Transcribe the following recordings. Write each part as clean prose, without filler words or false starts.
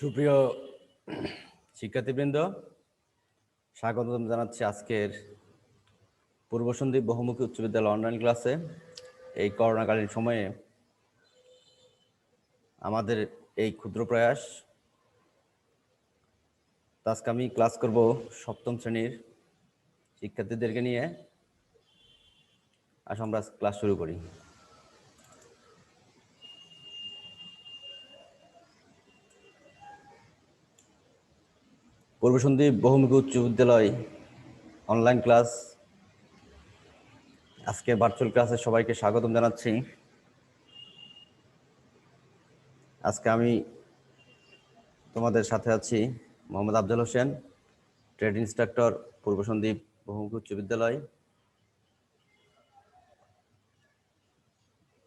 সুপ্রিয় শিক্ষার্থীবৃন্দ, স্বাগতম জানাচ্ছি আজকের পূর্ব সন্দ্বীপ বহুমুখী উচ্চ বিদ্যালয় অনলাইন ক্লাসে। এই করোনাকালীন সময়ে আমাদের এই ক্ষুদ্র প্রয়াস, আজকে আমি ক্লাস করব সপ্তম শ্রেণীর শিক্ষার্থীদেরকে নিয়ে। আসো আমরা ক্লাস শুরু করি। পূর্ব সন্দ্বীপ বহুমুখী উচ্চ বিদ্যালয় অনলাইন ক্লাস, আজকে ভার্চুয়াল ক্লাসে সবাইকে স্বাগতম জানাচ্ছি। আজকে আমি তোমাদের সাথে আছি মোহাম্মদ আফজাল হোসেন, ট্রেড ইন্সট্রাক্টর, পূর্ব সন্দ্বীপ বহুমুখী উচ্চ বিদ্যালয়।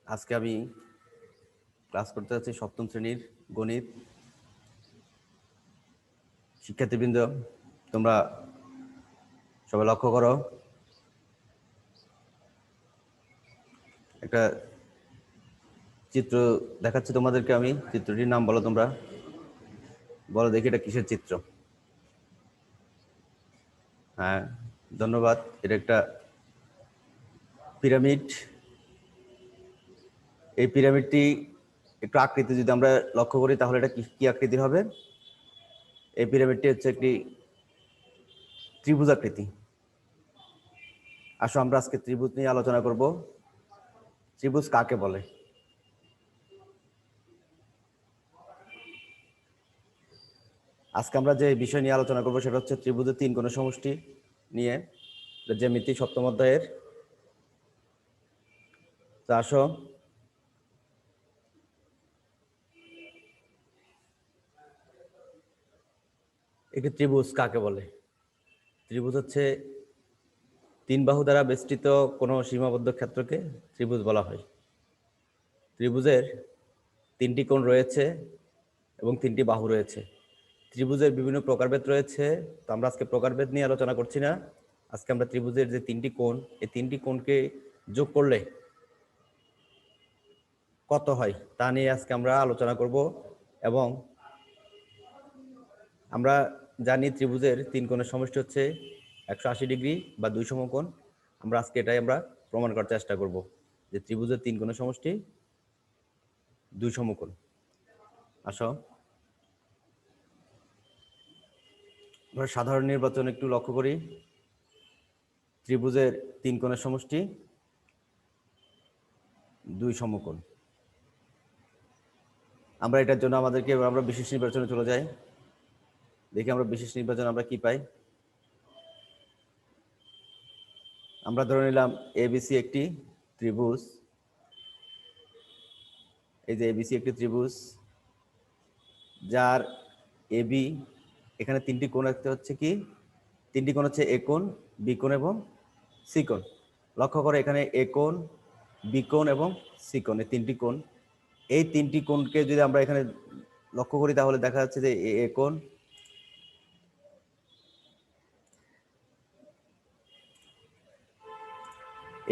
আজকে আমি ক্লাস করতে যাচ্ছি সপ্তম শ্রেণীর গণিত। শিক্ষার্থীবৃন্দ, তোমরা সবাই লক্ষ্য করো, একটা চিত্র দেখাচ্ছি তোমাদেরকে আমি। চিত্রটির নাম বলো, তোমরা বলো দেখি এটা কিসের চিত্র। হ্যাঁ, ধন্যবাদ। এটা একটা পিরামিড। এই পিরামিডটি একটু আকৃতি যদি আমরা লক্ষ্য করি তাহলে এটা কি আকৃতির হবে? এই পিরামিডটি হচ্ছে একটি ত্রিভুজ আকৃতি। আসো আমরা আজকে ত্রিভুজ নিয়ে আলোচনা করব। ত্রিভুজ কাকে বলে? আজকে আমরা যে বিষয় নিয়ে আলোচনা করব সেটা হচ্ছে ত্রিভুজের তিন কোণের সমষ্টি নিয়ে, জ্যামিতি সপ্তম অধ্যায়ের। তো আসো একটি ত্রিভুজ কাকে বলে? ত্রিভুজ হচ্ছে তিন বাহু দ্বারা বেষ্টিত কোনো সীমাবদ্ধ ক্ষেত্রকে ত্রিভুজ বলা হয়। ত্রিভুজের তিনটি কোণ রয়েছে এবং তিনটি বাহু রয়েছে। ত্রিভুজের বিভিন্ন প্রকারভেদ রয়েছে, তো আমরা আজকে প্রকারভেদ নিয়ে আলোচনা করছি না। আজকে আমরা ত্রিভুজের যে তিনটি কোণ, এই তিনটি কোণকে যোগ করলে কত হয় তা নিয়ে আজকে আমরা আলোচনা করব। এবং আমরা জানি ত্রিভুজের তিন কোণের সমষ্টি হচ্ছে 180 ডিগ্রি বা 2 সমকোণ। আমরা আজকে এটাই আমরা প্রমাণ করার চেষ্টা করব যে ত্রিভুজের তিন কোণের সমষ্টি 2 সমকোণ। আসো আমরা সাধারণ নির্বাচন একটু লক্ষ্য করি। ত্রিভুজের তিন কোণের সমষ্টি 2 সমকোণ। আমরা এটার জন্য আমরা বিশেষ নির্বাচনে চলে যাই। দেখি আমরা বিশেষ নির্বাচন আমরা কি পাই। আমরা ধরে নিলাম এবিসি একটি ত্রিভুজ। এই যে এবিসি একটি ত্রিভুজ, যার এবি এখানে তিনটি কোণ রাখতে হচ্ছে কি, তিনটি কোণ হচ্ছে এ কোণ, বি কোণ এবং সি কোণ। লক্ষ্য করে এখানে এ কোণ, বি কোণ এবং সি কোণ, এই তিনটি কোণ। এই তিনটি কোণকে যদি আমরা এখানে লক্ষ্য করি তাহলে দেখা যাচ্ছে যে এ কোণ,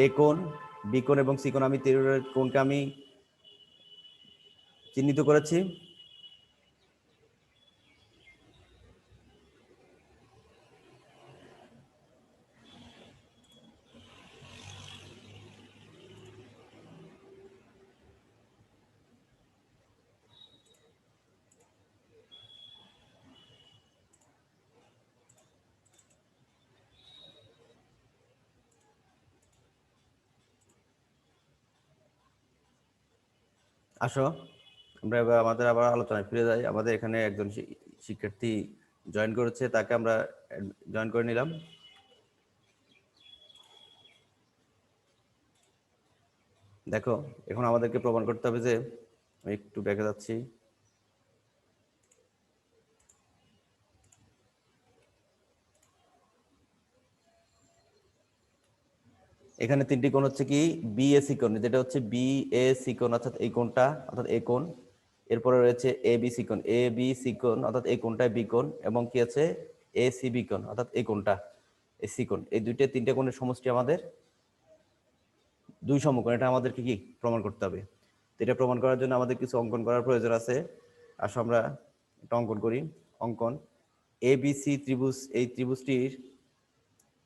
এ কোণ, বি কোণ এবং সি কোণ, আমি কোণকে আমি চিহ্নিত করেছি। আসো আমরা এবার আমাদের আবার আলোচনায় ফিরে যাই। আমাদের এখানে একজন শিক্ষার্থী জয়েন করেছে, তাকে আমরা জয়েন করে নিলাম। দেখো এখন আমাদেরকে প্রমাণ করতে হবে যে, আমি একটু ব্যাকে যাচ্ছি। এখানে তিনটি কোণ হচ্ছে কি বিএসি কোণ, যেটা হচ্ছে বিএসি কোণ অর্থাৎ এই কোণটা, অর্থাৎ এ কোণ। এরপরে রয়েছে এবিসি কোণ, এবিসি কোণ অর্থাৎ এই কোণটায় বি কোণ, এবং কি আছে এসিবি কোণ অর্থাৎ এই কোণটা এসি কোণ। এই তিনটে কোণের সমষ্টি আমাদের 2 সমকোণ। এটা আমাদেরকে কি প্রমাণ করতে হবে। তো এটা প্রমাণ করার জন্য আমাদের কিছু অঙ্কন করার প্রয়োজন আছে। আসো আমরা একটা অঙ্কন করি। অঙ্কন এবিসি ত্রিভুজ, এই ত্রিভুজটির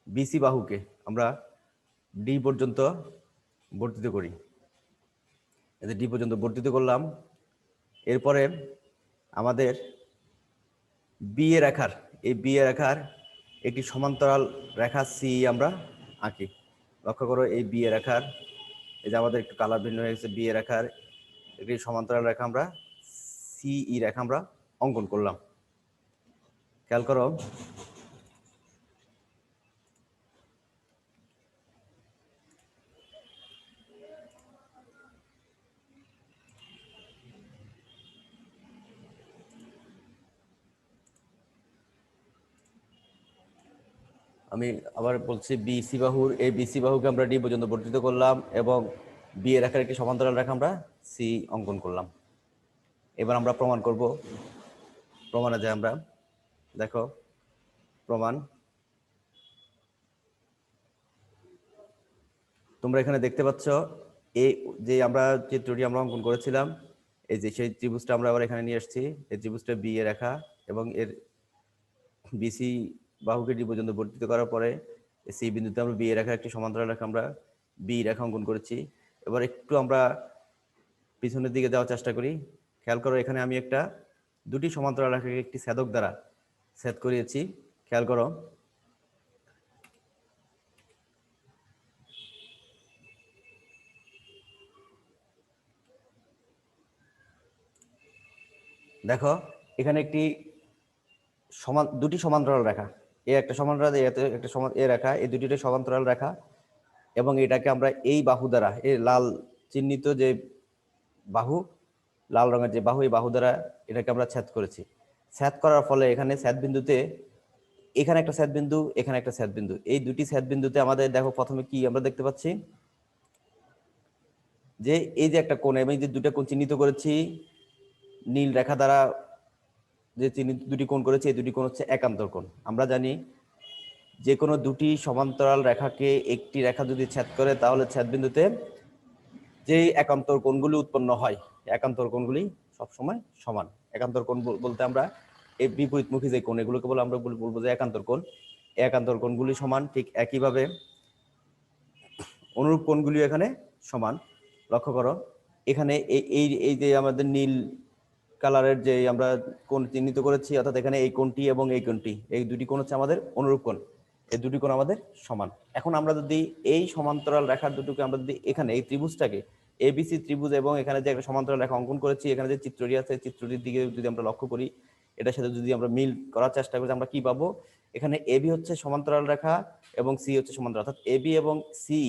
বিসি বাহুকে আমরা ডি পর্যন্ত বর্ধিত করি। এতে ডি পর্যন্ত বর্ধিত করলাম। এরপরে আমাদের বি এ রেখার, এই বি এ রেখার একটি সমান্তরাল রেখা সি আমরা আঁকি। লক্ষ্য করো এই বি এ রেখার, এই যে আমাদের একটু কালার ভিন্ন হয়ে গেছে, বি এ রেখার একটি সমান্তরাল রেখা আমরা সিই রেখা আমরা অঙ্কন করলাম। খেয়াল করো আমি আবার বলছি, বিসি বাহুর এই বিসি বাহুকে আমরা ডি পর্যন্ত বর্ধিত করলাম এবং বি এ রেখার একটি সমান্তরাল রেখা আমরা সি অঙ্কন করলাম। এবার আমরা প্রমাণ করব। প্রমাণে যাই আমরা, দেখো প্রমাণ। তোমরা এখানে দেখতে পাচ্ছ এই যে আমরা চিত্রটি আমরা অঙ্কন করেছিলাম, এই যে সেই ত্রিভুজটা আমরা আবার এখানে নিয়ে আসছি। এই ত্রিভুজটা বি এ রেখা এবং এর বিসি বাহুকে ডি পর্যন্ত বর্ধিত করার পরে সি বিন্দুতে আমরা বি এ রেখার একটি সমান্তরাল রেখা আমরা বি রেখা অঙ্কন করেছি। এবার একটু আমরা পিছনের দিকে যাওয়ার চেষ্টা করি। খেয়াল করো এখানে আমি একটা দুটি সমান্তরাল রেখাকে একটি ছেদক দ্বারা ছেদ করিয়েছি। খেয়াল করো দেখো এখানে একটি দুটি সমান্তরাল রেখা, এ একটা সমান্তরাল, একটা এ রেখা, এই দুটিতে সমান্তরাল রেখা এবং এটাকে আমরা এই বাহু দ্বারা, এই লাল চিহ্নিত যে বাহু, লাল রঙের যে বাহু, এই বাহু দ্বারা এটাকে আমরা ছেদ করেছি। ছেদ করার ফলে এখানে ছেদ বিন্দুতে, এখানে একটা ছেদ বিন্দু, এখানে একটা ছেদ বিন্দু, এই দুটি ছেদ বিন্দুতে আমাদের দেখো প্রথমে কি আমরা দেখতে পাচ্ছি যে এই যে একটা কোণ, আমি যে দুটো কোণ চিহ্নিত করেছি নীল রেখা দ্বারা, যে চিহ্নিত দুটি কোণ করেছি, এই দুটি কোণ হচ্ছে একান্তর কোণ। আমরা জানি যে কোনো দুটি সমান্তরাল রেখাকে একটি রেখা যদি ছেদ করে তাহলে ছেদ বিন্দুতে যে একান্তর কোণগুলি উৎপন্ন হয়, একান্তর কোণগুলি সবসময় সমান। একান্তর কোণ বলতে আমরা এই বিপরীতমুখী যে কোণ, এগুলোকে বলে আমরা বলবো যে একান্তর কোণ। একান্তর কোণগুলি সমান, ঠিক একইভাবে অনুরূপ কোণগুলি এখানে সমান। লক্ষ্য করো এখানে এই এই যে আমাদের নীল কালারের যে আমরা কোণ চিহ্নিত করেছি, অর্থাৎ এখানে এই কোণটি এবং এই কোণটি, এই দুটি কোণ হচ্ছে আমাদের অনুরূপ কোণ, এই দুটি কোণ আমাদের সমান। এখন আমরা যদি এই সমান্তরাল রেখার দুটোকে আমরা যদি এখানে এই ত্রিভুজটাকে এবিসি ত্রিভুজ এবং এখানে যে একটা সমান্তরাল রেখা অঙ্কন করেছি, এখানে যে চিত্রটি আছে চিত্রটির দিকে যদি আমরা লক্ষ্য করি, এটার সাথে যদি আমরা মিল করার চেষ্টা করি, আমরা কি পাবো? এখানে এবি হচ্ছে সমান্তরাল রেখা এবং সি হচ্ছে সমান্তরাল, অর্থাৎ এবি এবং সি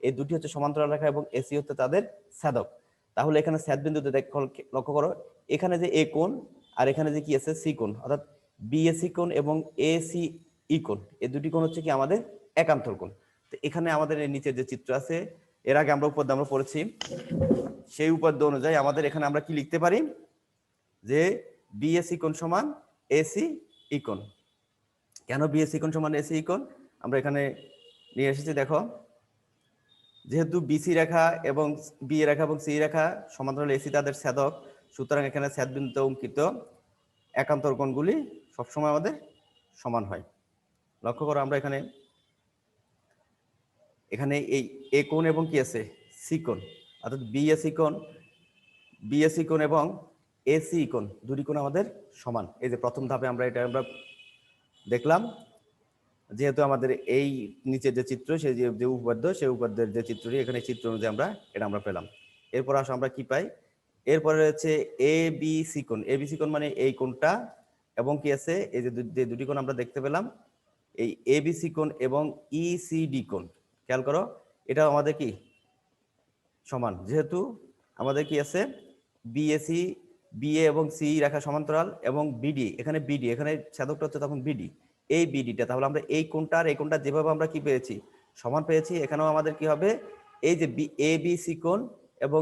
এই দুটি হচ্ছে সমান্তরাল রেখা এবং এসি হচ্ছে তাদের ছেদক। তাহলে এখানে ছেদ বিন্দুতে লক্ষ্য করো এখানে যে এ কোণ আর এখানে যে কি আছে সি কোণ, অর্থাৎ বিএসি কোণ এবং এসি ই কোণ, এই দুটি কোণ হচ্ছে কি আমাদের একান্তর কোণ। তো এখানে আমাদের এই নিচের যে চিত্র আছে, এর আগে আমরা উপপাদ্য আমরা পড়েছি, সেই উপপাদ্য অনুযায়ী আমাদের এখানে আমরা কি লিখতে পারি যে বিএসি কোণ সমান এসি ই কোণ। কেন বিএসি কোণ সমান এসি ই কোণ আমরা এখানে নিয়ে এসেছি? দেখো যেহেতু বিসি রেখা এবং বি রেখা এবং সি রেখা সমান্তরাল এসি তাদের ছেদক, সুতরাং এখানে ছেদ বিন্দুতে অঙ্কিত একান্তর কোণগুলি সবসময় আমাদের সমান হয়। লক্ষ্য করো আমরা এখানে এখানে এই এ কোণ এবং কি আছে সি কোণ, অর্থাৎ বিএসি কোণ এবং এসি কোণ দুটি কোণ আমাদের সমান। এই যে প্রথম ধাপে আমরা এটা আমরা দেখলাম, যেহেতু আমাদের এই নিচের যে চিত্র, সেই যে উপপাদ্য, সেই উপপাদ্যের যে চিত্রটি এখানে চিত্র অনুযায়ী আমরা পেলাম। এরপর আসো আমরা কি পাই? এরপরে রয়েছে এ বি সি কোণ। এ বি সি কোণ মানে এই কোণটা এবং কি আছে এই যে দুটি কোণ আমরা দেখতে পেলাম, এই এ বি সি কোণ এবং ইসিডি কোণ। খেয়াল করো এটা আমাদের কি সমান, যেহেতু আমাদের কি আছে বিএসি, বিএ এবং সি রেখা সমান্তরাল এবং বিডি, এখানে বিডি, এখানে ছেদকটা হচ্ছে তখন বিডি, এই বিডিটা, তাহলে আমরা এই কোণটা আর এই কোণটা যেভাবে আমরা কি পেয়েছি সমান পেয়েছি, এখানেও আমাদের কি হবে এই যে এ বি সি কোণ এবং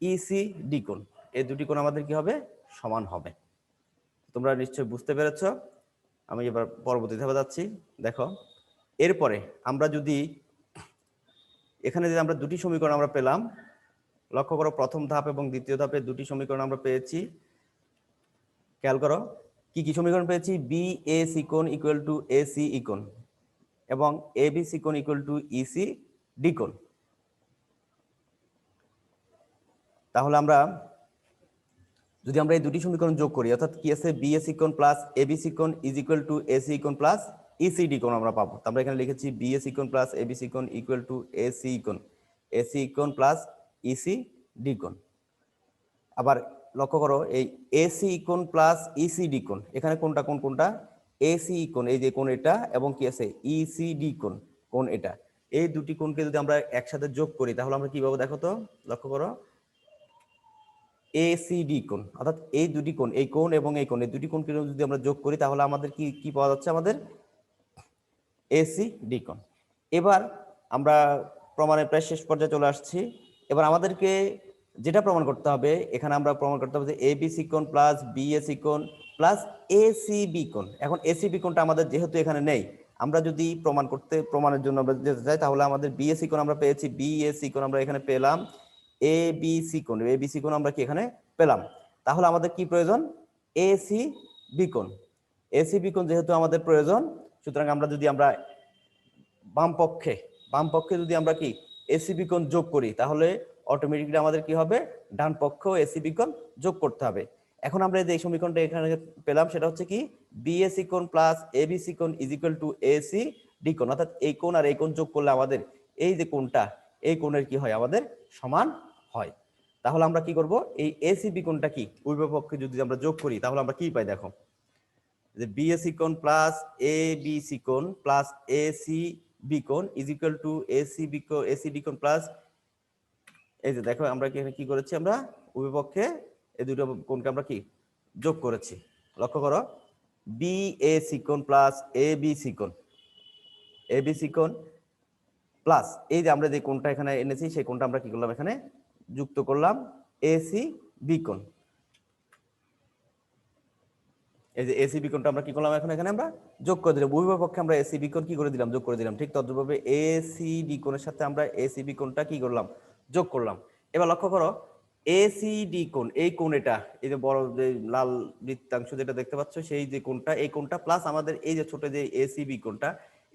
ইসি ডি কোণ, এই দুটি কোণ আমাদের কি হবে সমান হবে। তোমরা নিশ্চয়ই বুঝতে পেরেছ। আমি এবার পরবর্তী ধাপে যাচ্ছি। দেখো এরপরে আমরা যদি এখানে যে আমরা দুটি সমীকরণ আমরা পেলাম, লক্ষ্য করো প্রথম ধাপ এবং দ্বিতীয় ধাপে দুটি সমীকরণ আমরা পেয়েছি। খেয়াল করো কি কি সমীকরণ পেয়েছি, বি এ সি কোণ equal to A C E কোণ এবং এ বি সি কোণ equal to E C D কোণ। তাহলে আমরা যদি আমরা এই দুটি সমীকরণ যোগ করি, অর্থাৎ কি আছে, বি এ সি কোণ প্লাস এ বি সি কোণ is equal to A C কোণ প্লাস ই সি ডি কোণ আমরা পাবো। আমরা এখানে লিখেছি বি এ সি কোণ প্লাস এ বি সি কোণ ইকুয়াল টু এ সি কোণ, এ সি কোণ প্লাস ই সি ডি কোণ। আবার লক্ষ্য করো এই এসি কোণ প্লাস ইসিডি কোণ, এখানে কোনটা কোন কোনটা, এসি কোণ এই যে কোণ এটা এবং কি আছে ইসিডি কোণ কোণ এটা, এই দুটি কোণকে যদি আমরা একসাথে যোগ করি তাহলে আমরা কি পাবো দেখো তো, লক্ষ্য করো এসিডি কোণ, অর্থাৎ এই দুটি কোণ, এই কোণ এবং এই কোণ, এই দুটি কোণকে যদি আমরা যোগ করি তাহলে আমাদের কি কি পাওয়া যাচ্ছে, আমাদের এসিডি কোণ। এবার আমরা প্রমাণের প্রায় শেষ পর্যায়ে চলে আসছি। এবার আমাদেরকে যেটা প্রমাণ করতে হবে, এখানে আমরা প্রমাণ করতে হবে যে এ বি সি কোণ প্লাস বি এ সি কোণ প্লাস এ সি বি কোণ। এখন এ সি বি কোণটা আমাদের যেহেতু এখানে নেই, আমরা যদি প্রমাণের জন্য আমরা যেতে চাই তাহলে আমাদের বি এ সি কোণ আমরা পেয়েছি, বি এ সি কোণ আমরা এখানে পেলাম, এ বি সি কোণ, এ বি সি কোণ আমরা কি এখানে পেলাম। তাহলে আমাদের কি প্রয়োজন, এ সি বি কোণ। এ সি বি কোণ যেহেতু আমাদের প্রয়োজন, সুতরাং আমরা যদি আমরা বাম পক্ষে যদি আমরা কি এসিবি কোণ যোগ করি তাহলে অটোমেটিকলি আমাদের কি হবে, ডান পক্ষেও এসিবি কোণ যোগ করতে হবে। এখন আমরা যে সমীকরণটা এখানে পেলাম সেটা হচ্ছে কি বিএসি কোণ প্লাস এবিসি কোণ is equal to AC D কোণ, অর্থাৎ এই কোণ আর এই কোণ যোগ করলে আমাদের এই যে কোণটা, এই কোণের কি হয়, আমাদের সমান হয়। তাহলে আমরা কি করব, এই এসিবি কোণটা কি উভয় পক্ষে যদি আমরা যোগ করি তাহলে আমরা কি পাই দেখো, যে বিএসি কোণ প্লাস এ বি সি কোণ প্লাস এ সি বি কোণ is equal to AC B কোণ, এসি ডি কোণ প্লাস, এই যে দেখো আমরা এখানে কি করেছি, আমরা উভয় পক্ষে এই দুটো কোণকে আমরা কি যোগ করেছি। লক্ষ্য করো বি এ সি কোণ প্লাস এ বি সি কোণ, এ বি সি কোণ প্লাস এই যে আমরা যে কোণটা এখানে এনেছি সেই কোণটা আমরা কি করলাম, এখানে যুক্ত করলাম এসি বি কোণ। এই যে এসি বিকোণটা আমরা কি করলাম, এখন এখানে আমরা যোগ করে দিলাম, উভয় পক্ষে আমরা এসি বিকোণ কি করে দিলাম, যোগ করে দিলাম। ঠিক তদ্রুপভাবে এসি বিকোণের সাথে আমরা এসি বিকোণটা কি করলাম, যোগ করলাম। এবার লক্ষ্য করো এসি ডি কোণ, এই কোণ এটা, এই যে বড় যে লাল বৃত্তাংশ যেটা দেখতে পাচ্ছ সেই যে কোণটা, এই কোণটা প্লাস আমাদের এই যে ছোট যে এসি বিকোণটা,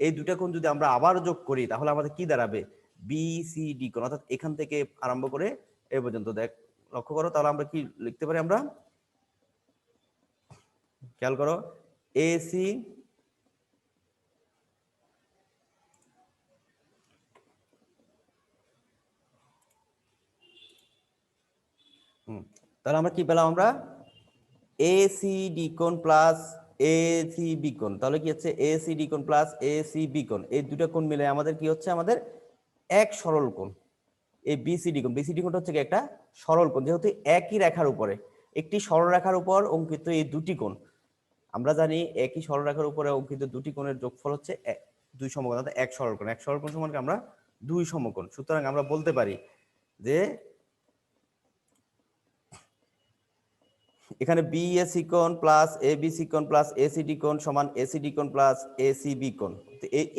এই দুটা কোণ যদি আমরা আবার যোগ করি তাহলে আমাদের কি দাঁড়াবে, বিসিডি কোণ, অর্থাৎ এখান থেকে আরম্ভ করে এই পর্যন্ত দেখ, লক্ষ্য করো তাহলে আমরা কি লিখতে পারি, আমরা খেয়াল করো এসি তাহলে আমরা কি পেলাম, আমরা এসি ডি কোণ প্লাস এসি বি কোণ, তাহলে কি হচ্ছে এসি ডি কোণ প্লাস এসি বি কোণ, এই দুটো কোণ মিলে আমাদের কি হচ্ছে, আমাদের এক সরল কোণ। এই বিসিডি কোণ, বিসিডি কোণটা হচ্ছে একটা সরল কোণ, যেহেতু একই রেখার উপরে, একটি সরলরেখার উপর অঙ্কিত এই দুটি কোণ, আমরা জানি একই সরলরেখার উপরে অঙ্কিত দুটি কোণের যোগফল হচ্ছে দুই সমকোণ, অর্থাৎ এক সরলকোণ, এক সরলকোণ সমান আমরা দুই সমকোণ। সুতরাং আমরা বলতে পারি যে এখানে বিএসি কোণ প্লাস এবিসি কোণ প্লাস এসিডি কোণ সমান এসিডি কোণ প্লাস এসিবি কোণ।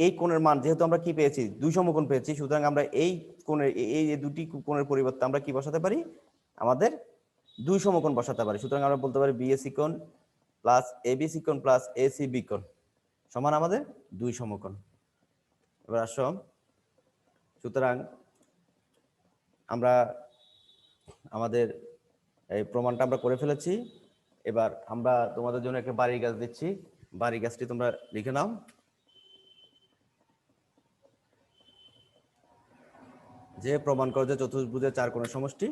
এই কোণের মান যেহেতু আমরা কি পেয়েছি, দুই সমকোণ পেয়েছি, সুতরাং আমরা এই কোণের এই দুটি কোণের পরিবর্তে আমরা কি বসাতে পারি, আমাদের দুই সমকোণ বসাতে পারি। সুতরাং আমরা বলতে পারি বিএসি কোণ প্লাস এবিসি কোণ প্লাস এসিবি কোণ সমান আমাদের দুই সমকোণ। এবার আসো, সুতরাং আমরা আমাদের এই প্রমাণটা আমরা করে ফেলেছি। এবার আমরা তোমাদের জন্য একটা বাড়ির গাছ দিচ্ছি, বাড়ির গাছটি তোমরা লিখে নাও। যে প্রমাণ করে যে চতুর্ভুজের চার কোণের সমষ্টি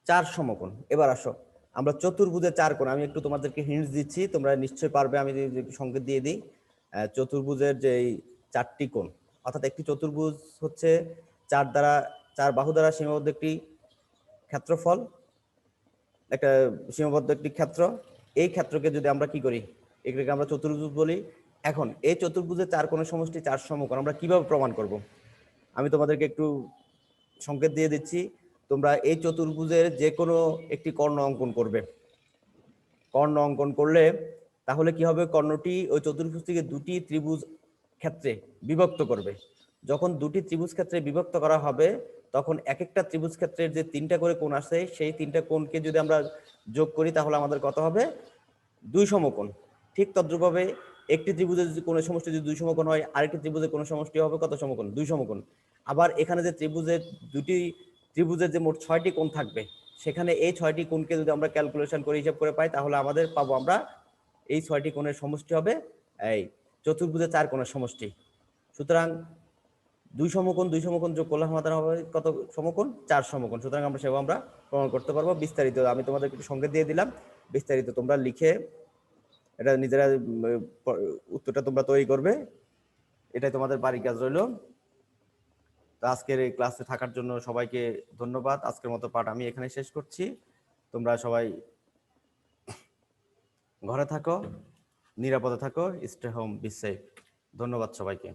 চার সমকোণ। এবার আসো আমরা চতুর্ভুজের চার কোণ, আমি একটু তোমাদেরকে হিন্টস দিচ্ছি, তোমরা নিশ্চয়ই পারবে, আমি সংকেত দিয়ে দিই। চতুর্ভুজের যে চারটি কোণ, অর্থাৎ একটি চতুর্ভুজ হচ্ছে চার বাহু দ্বারা সীমাবদ্ধ একটি ক্ষেত্রফল, একটা সীমাবদ্ধ একটি ক্ষেত্র, এই ক্ষেত্রকে যদি আমরা কি করি, এটাকে আমরা চতুর্ভুজ বলি। এখন এই চতুর্ভুজের চার কোণের সমষ্টি চার সমকোণ আমরা কিভাবে প্রমাণ করব, আমি তোমাদেরকে একটু সংকেত দিয়ে দিচ্ছি। তোমরা এই চতুর্ভুজের যে কোনো একটি কর্ণ অঙ্কন করবে, কর্ণ অঙ্কন করলে তাহলে কি হবে, কর্ণটি ওই চতুর্ভুজটিকে দুটি ত্রিভুজ ক্ষেত্রে বিভক্ত করবে। যখন দুটি ত্রিভুজ ক্ষেত্রে বিভক্ত করা হবে তখন এক একটা ত্রিভুজ ক্ষেত্রের যে তিনটা করে কোণ আছে সেই তিনটা কোণকে যদি আমরা যোগ করি তাহলে আমাদের কত হবে, দুই সমকোণ, ঠিক তদ্রুপভাবে একটি ত্রিভুজের যদি কোনো সমষ্টি যদি দুই সমকোণ হয়, আরেকটি ত্রিভুজের কোনো সমষ্টি হবে কত সমকোণ? দুই সমকোণ। আবার এখানে যে ত্রিভুজের ত্রিভুজের যে মোট 6টি কোণ থাকবে, সেখানে এই 6টি কোণকে যদি আমরা ক্যালকুলেশন করে হিসাব করে পাই, তাহলে আমাদের পাবো আমরা এই 6টি কোণের সমষ্টি হবে এই চতুর্ভুজের 4 কোণের সমষ্টি। সুতরাং দুই সমকোণ যোগ করলে আমাদের হবে কত সমকোণ? 4 সমকোণ। সুতরাং আমরা সেভাবে আমরা প্রমাণ করতে পারবো। বিস্তারিত আমি তোমাদের একটু সংকেত দিয়ে দিলাম, বিস্তারিত তোমরা লিখে এটা নিজেরা উত্তরটা তোমরা তৈরি করবে, এটাই তোমাদের বাড়ির কাজ রইল। তো আজকের এই ক্লাসে থাকার জন্য সবাইকে ধন্যবাদ। আজকের মতো পাঠ আমি এখানে শেষ করছি। তোমরা সবাই ঘরে থাকো, নিরাপদে থাকো, স্টে হোম, বি সেফ। ধন্যবাদ সবাইকে।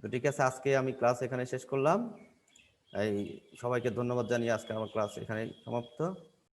তো ঠিক আছে, আজকে আমি ক্লাস এখানে শেষ করলাম। এই সবাইকে ধন্যবাদ জানিয়ে আজকে আমার ক্লাস এখানে সমাপ্ত।